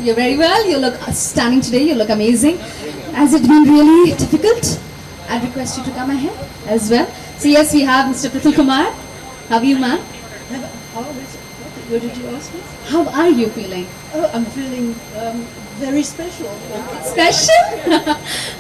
You're very well. You look stunning today. You look amazing. Has it been really difficult? I'd request you to come ahead as well. So yes, we have Mr. Pratul Kumar. How are you, ma'am? How is it? What did you ask me? How are you feeling? Oh, I'm feeling very special. Special?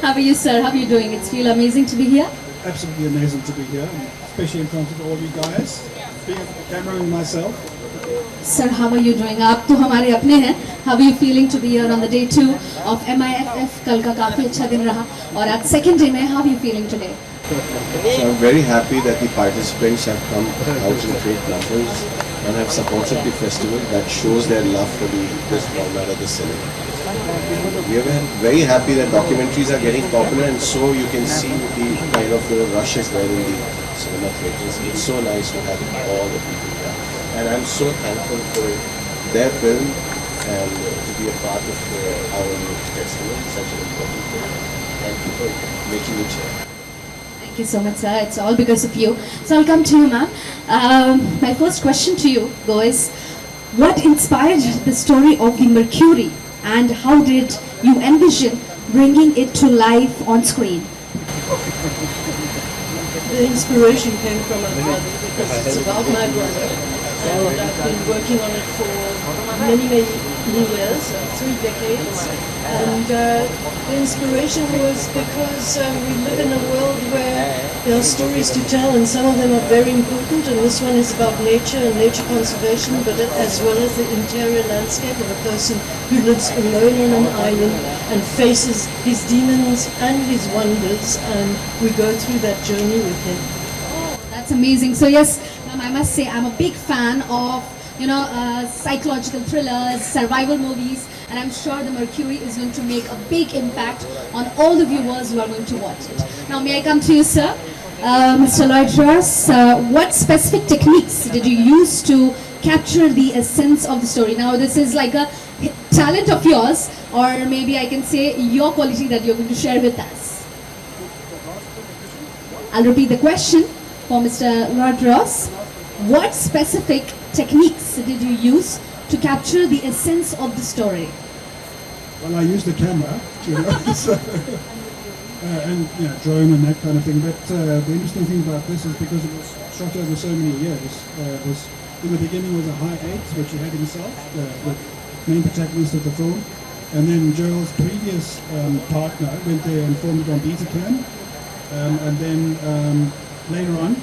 How are you, sir? How are you doing? It's feel amazing to be here. Absolutely amazing to be here, especially in front of all you guys, being at the camera and myself. Sir, how are you doing? आप तो हमारे अपने हैं. How are you feeling to be here on the day 2 of MIFF? कल का काफी अच्छा दिन रहा और आज second day में how are you feeling today? So I'm very happy that the participants have come out in great numbers and have supported the festival. That shows their love for this format of the cinema. We are very happy that documentaries are getting popular, and so you can see the kind of rush is there in the cinema theatres. It's so nice to have all the people there, and I'm so thankful for their film and to be a part of our festival, such an important film. Thank you for making it here. Thank you so much, sir. It's all because of you. So I'll come to you, ma'am. My first question to you, is what inspired the story of the Mercury, and how did you envision bringing it to life on screen? The inspiration came from my brother because it's about my brother. And I've been working on it for many years, 3 decades. And the inspiration was because we live in a world where there are stories to tell, and some of them are very important. And this one is about nature and nature conservation, but as well as the interior landscape of a person who lives alone on an island and faces his demons and his wonders, and we go through that journey with him. That's amazing. So yes, ma'am, I must say I'm a big fan of psychological thrillers, survival movies, and I'm sure the Mercury is going to make a big impact on all the viewers who are going to watch it. Now, may I come to you, sir? Mr. Lloyd Ross, what specific techniques did you use to capture the essence of the story? Now, this is like a talent of yours, or maybe I can say your quality that you're going to share with us. I'll repeat the question for Mr. Lloyd Ross. What specific techniques did you use to capture the essence of the story? Well, I used the camera, and drone and that kind of thing. But the interesting thing about this is because it was shot over so many years. Was in the beginning was a high 8, which he had himself, the main protagonist of the film, and then Joel's previous partner went there and filmed it on Betacam, and then later on,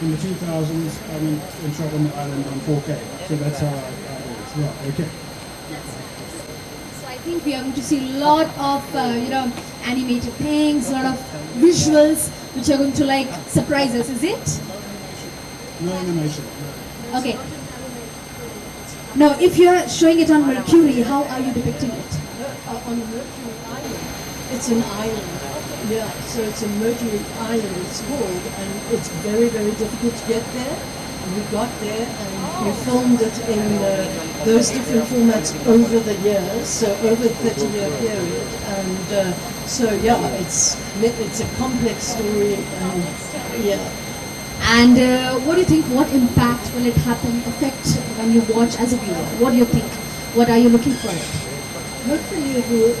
in the 2000s, I went and shot on the island on 4K. So that's how I did it. Yeah, okay. So I think we are going to see a lot of, animated things, a lot of visuals, which are going to surprise us, is it? No animation. Okay. Now, if you are showing it on Mercury, how are you depicting it? On Mercury Island. It's an island. Yeah, so it's a Mercury Island, it's called, and it's very, very difficult to get there. And we got there and we filmed it in those different formats over the years, so over a 30-year period. And so yeah, it's a complex story, and yeah. And what do you think, what impact will it affect when you watch as a viewer? What do you think? What are you looking for it? Hopefully it will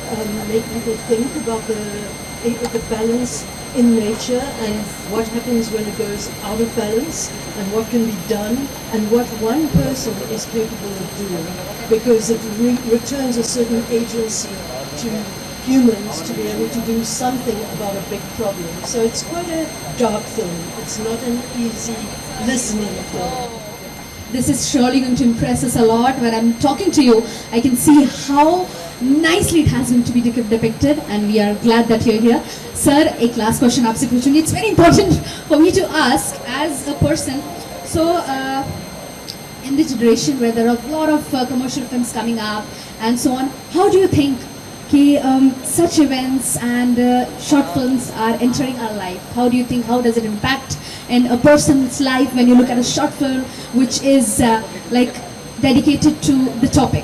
make people think about the balance in nature and what happens when it goes out of balance and what can be done and what one person is capable of doing, because it returns a certain agency to humans to be able to do something about a big problem. So it's quite a dark film. It's not an easy listening film. This is surely going to impress us a lot. When I'm talking to you, I can see how nicely it has been to be depicted, and we are glad that you're here. Sir, एक last question आपसे पूछूंगी. It's very important for me to ask as a person. So, in the generation where there are a lot of commercial films coming up and so on, how do you think such events and short films are entering our life? How do you think, how does it impact in a person's life when you look at a short film which is dedicated to the topic?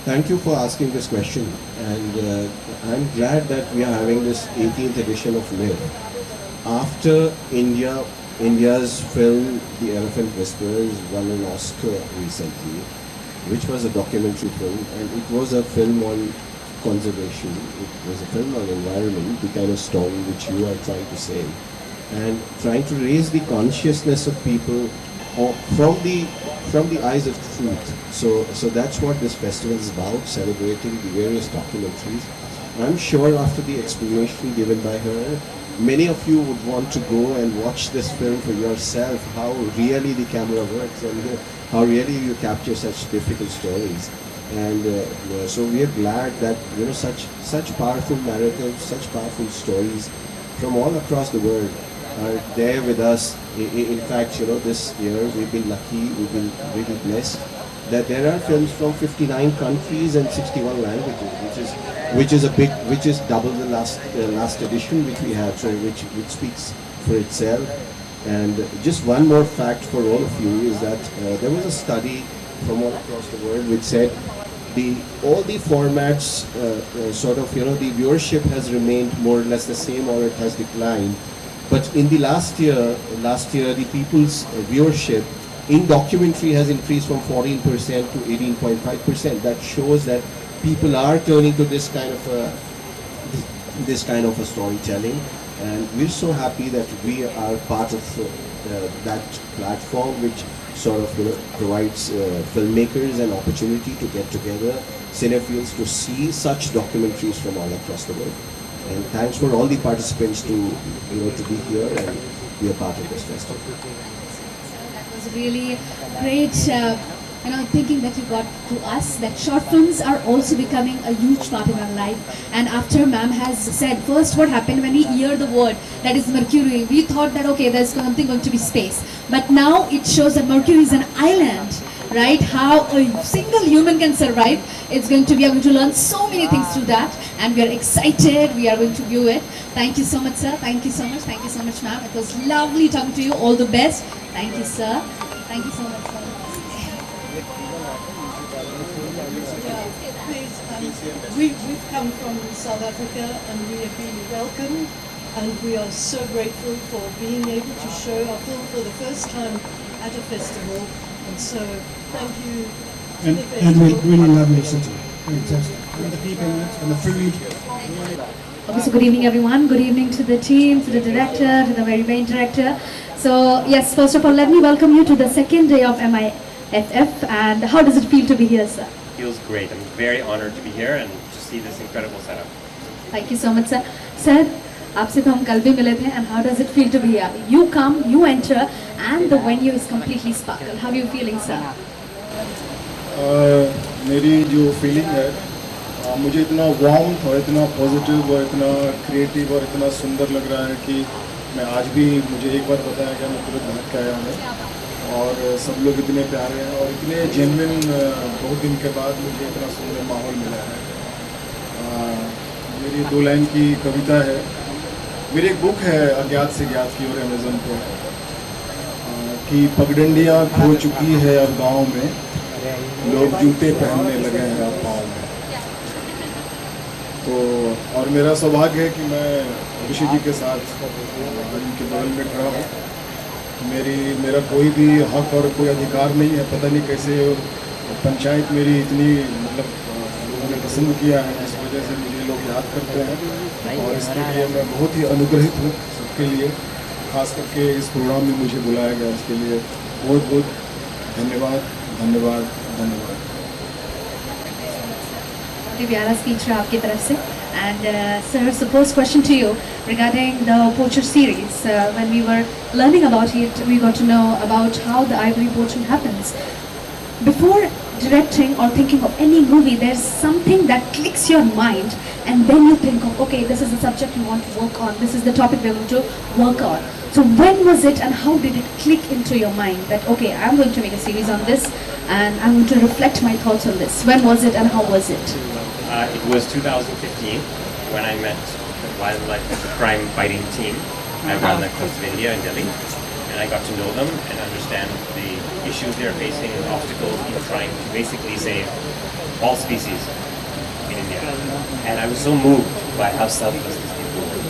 Thank you for asking this question, and I'm glad that we are having this 18th edition of LIVE. After India's film The Elephant Whisperers won an Oscar recently, which was a documentary film, and it was a film on conservation. It was a film on environment, the kind of story which you are trying to say, and trying to raise the consciousness of people from the eyes of truth. So that's what this festival is about, celebrating the various documentaries. I'm sure after the explanation given by her, many of you would want to go and watch this film for yourself, how really the camera works and how really you capture such difficult stories. And so we are glad that such powerful narratives, such powerful stories from all across the world are there with us. In fact, this year we've been lucky, we've been really blessed that there are films from 59 countries and 61 languages, which is double the last edition which we had, so which speaks for itself. And just one more fact for all of you is that there was a study from all across the world which said all the formats the viewership has remained more or less the same or it has declined. But in the last year, the people's viewership in documentary has increased from 14% to 18.5%. That shows that people are turning to this kind of a storytelling, and we're so happy that we are part of that platform, which provides filmmakers an opportunity to get together, cinephiles to see such documentaries from all across the world. And thanks for all the participants to be here and be a part of this festival. That was really great. Thinking that you got to us, that short films are also becoming a huge part in our life. And after ma'am has said, first what happened when we hear the word that is Mercury, we thought that okay, there's something going to be space. But now it shows that Mercury is an island, right? How a single human can survive. We are going to learn so many things through that, and we are excited. We are going to view it. Thank you so much, sir. Thank you so much. Thank you so much, ma'am. It was lovely talking to you. All the best. Thank you, sir. Thank you so much, sir. We've come from South Africa and we have been welcomed, and we are so grateful for being able to show our film for the first time at a festival. And so thank you to And the festival. really lovely city. Fantastic. And the people in it, and the food. Okay, so good evening, everyone. Good evening to the team, to the director, to the very main director. So yes, first of all, let me welcome you to the second day of MIFF. And how does it feel to be here, sir? Feels great. I'm very honored to be here and to see this incredible setup. Thank you so much, sir. Sir, आपसे तो हम कल भी मिले थे. And how does it feel to be here? You come, you enter, and the venue is completely sparkle. How are you feeling, sir? मेरी जो feeling है, मुझे इतना वार्म और इतना पॉजिटिव और इतना क्रिएटिव और इतना सुंदर लग रहा है कि मैं आज भी, मुझे एक बार बताया गया, मैं तुरंत भाग के आया हूँ। और सब लोग इतने प्यारे हैं और इतने जेन्युइन, बहुत दिन के बाद मुझे इतना सुंदर माहौल मिला है। मेरी 2 लाइन की कविता है। मेरी एक बुक है अज्ञात से ज्ञात की, और अमेज़न पे कि पगडंडियाँ खो चुकी है अब गाँव में, लोग जूते पहनने लगे हैं अब पाँव में। तो और मेरा सौभाग्य है कि मैं ऋषि जी के साथ उनके बगल में खड़ा हूँ। मेरा कोई भी हक और कोई अधिकार नहीं है। पता नहीं कैसे पंचायत मेरी इतनी लोगों ने पसंद किया है, जिस वजह से मुझे लोग याद करते हैं, और इसके लिए मैं बहुत ही अनुग्रहित हूँ सबके लिए। खास करके इस प्रोग्राम में मुझे बुलाया गया, इसके लिए बहुत बहुत धन्यवाद, धन्यवाद, धन्यवाद। प्यारा स्पीच रहा आपकी तरफ से. And sir, so first question to you regarding the poacher series. When we were learning about it, we got to know about how the ivory poaching happens. Before directing or thinking of any movie, there's something that clicks your mind, and then you think of, okay, this is the subject you want to work on, this is the topic we're going to work on. So when was it and how did it click into your mind that, okay, I'm going to make a series on this and I'm going to reflect my thoughts on this? When was it and how was it? It was 2015 when I met the wildlife crime fighting team at Wildlife Coast of India in Delhi, and I got to know them and understand the issues they're facing and obstacles in trying to basically save all species in India. And I was so moved by how selfless these people were.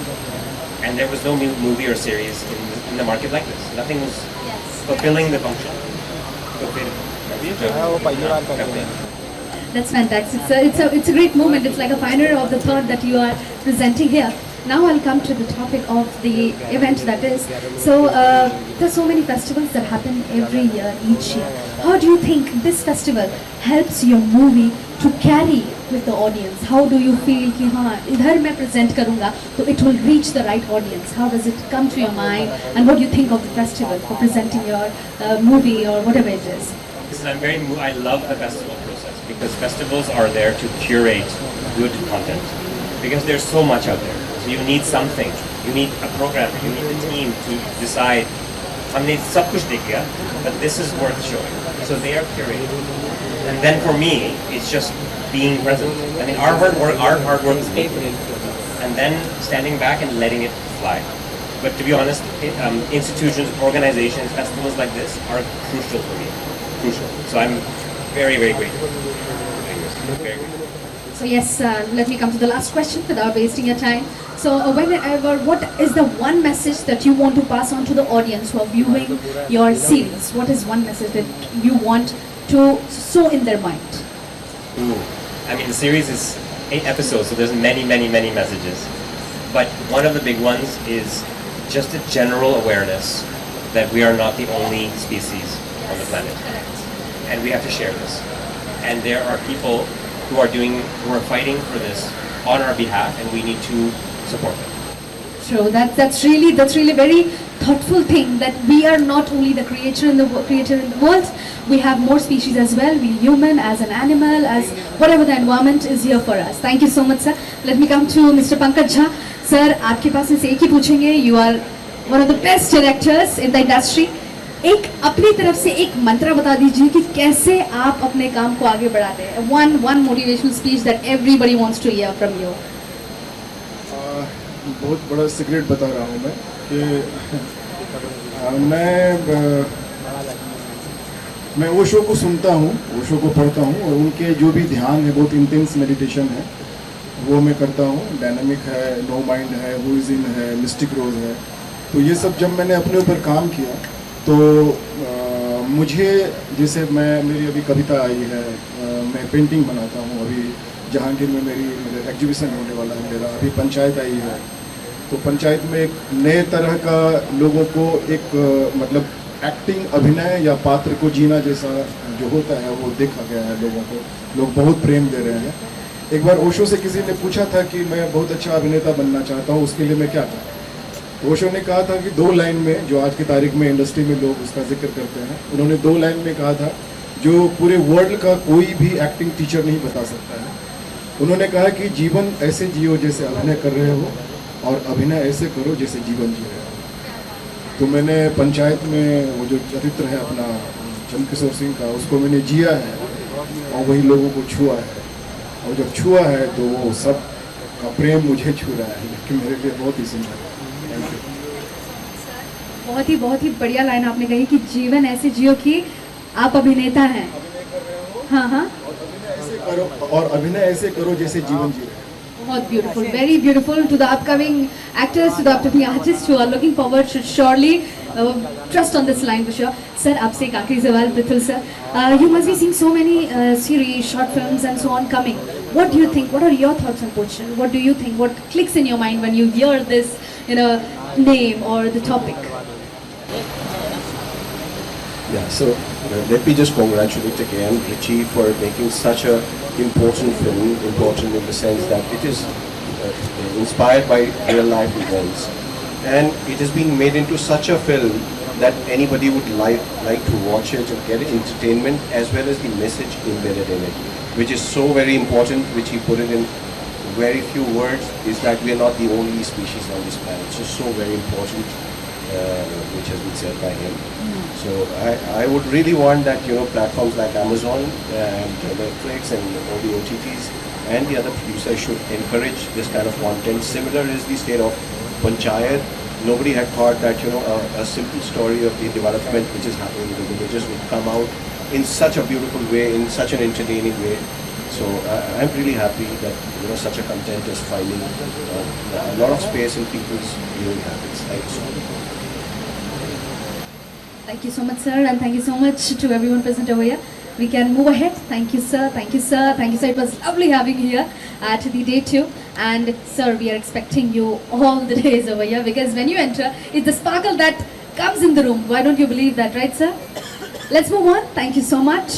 And there was no movie or series in the market like this. Nothing was fulfilling the function. Fulfilling. करते हैं। That's fantastic. It's a great moment. It's like a pioneer of the thought that you are presenting here. Now I'll come to the topic of the event that is. So there's so many festivals that happen every year, each year. How do you think this festival helps your movie to carry with the audience? How do you feel कि हाँ इधर मैं present करूँगा तो it will reach the right audience? How does it come to your mind? And what do you think of the festival for presenting your movie or whatever it is? Listen, I love the festival process because festivals are there to curate good content because there's so much out there. So you need something, you need a program, you need a team to decide. हमने सब कुछ देख लिया, but this is worth showing. So they are curated, and then for me, it's just being present. I mean, our hard work is made, and then standing back and letting it fly. But to be honest, institutions, organizations, festivals like this are crucial for me. Crucial. So I'm very, very grateful. Very grateful. So yes, let me come to the last question without wasting your time. So what is the one message that you want to pass on to the audience who are viewing your series? What is one message that you want to sow in their mind? I mean, the series is 8 episodes, so there's many, many, many messages. But one of the big ones is just a general awareness that we are not the only species on the planet. And we have to share this. And there are people who are fighting for this on our behalf, and we need to support them. True. That's really very thoughtful thing that we are not only the creator in the world. We have more species as well. We human, as an animal, as whatever the environment is here for us. Thank you so much, sir. Let me come to Mr. Pankaj Jha. Sir, आपके पास से एक ही पूछेंगे. You are one of the best directors in the industry. एक अपनी तरफ से एक मंत्र बता दीजिए कि कैसे आप अपने काम को आगे बढ़ाते हैं. One motivational speech that everybody wants to hear from you. बहुत बड़ा सीक्रेट बता रहा हूँ मैं कि मैं ओशो को सुनता हूँ, ओशो को पढ़ता हूँ और उनके जो भी ध्यान है, बहुत इंटेंस मेडिटेशन है, वो मैं करता हूँ. डायनामिक है, नो माइंड है, हु इज इन है, मिस्टिक रोज है. तो ये सब जब मैंने अपने ऊपर काम किया तो मुझे जैसे मेरी अभी कविता आई है, मैं पेंटिंग बनाता हूँ. अभी जहांगीर में मेरा एग्जीबिशन होने वाला है मेरा. अभी पंचायत आई है, तो पंचायत में एक नए तरह का लोगों को एक मतलब एक्टिंग, अभिनय या पात्र को जीना जैसा जो होता है वो देखा गया है लोगों को. लोग बहुत प्रेम दे रहे हैं. एक बार ओशो से किसी ने पूछा था कि मैं बहुत अच्छा अभिनेता बनना चाहता हूँ, उसके लिए मैं क्या करूँ. ओशो ने कहा था कि 2 लाइन में, जो आज की तारीख में इंडस्ट्री में लोग उसका जिक्र करते हैं, उन्होंने 2 लाइन में कहा था जो पूरे वर्ल्ड का कोई भी एक्टिंग टीचर नहीं बता सकता है. उन्होंने कहा कि जीवन ऐसे जियो जैसे अभिनय कर रहे हो और अभिनय ऐसे करो जैसे जीवन जी रहे हो. तो मैंने पंचायत में वो जो चरित्र है अपना चंद्रकिशोर सिंह का, उसको मैंने जिया है और वही लोगों को छुआ है. और जब छुआ है तो वो सब का प्रेम मुझे छू रहा है, कि मेरे लिए बहुत ही सुंदर है. Thank you. बहुत ही बढ़िया लाइन आपने कही कि जीवन ऐसे जियो कि आप अभिनेता हैं. हाँ हाँ, और अभिनय ऐसे करो जैसे जीवन जी रहे. बहुत beautiful, very beautiful. To the upcoming actors, to the upcoming artists who are looking forward should surely trust on this line for sure. Sir, आपसे एक आखिरी सवाल, Prithul sir. You must be seeing so many series, short films and so on coming. What do you think? What are your thoughts on Pochal? What do you think? What clicks in your mind when you hear this, name or the topic? Yeah, so let me just congratulate again Richie for making such a important film, important in the sense that it is inspired by real life events, and it has been made into such a film that anybody would like to watch it and get entertainment as well as the message embedded in it, which is so very important, which he put it in very few words, is that we are not the only species on this planet. So very important, which has been said by him. So I would really want that platforms like Amazon and Netflix and all the OTTs and the other producers should encourage this kind of content. Similar is the state of Panchayat. Nobody had thought that a simple story of the development which is happening in the villages would come out in such a beautiful way, in such an entertaining way. So I'm really happy that such a content is finding a lot of space in people's viewing habits. Thank you so much. Thank you so much, sir, and thank you so much to everyone present over here. we can move ahead. Thank you, sir. Thank you, sir. Thank you, sir. It was lovely having you here at the day 2. And sir, we are expecting you all the days over here, because when you enter, it's the sparkle that comes in the room. Why don't you believe that, right, sir? Let's move on. Thank you so much.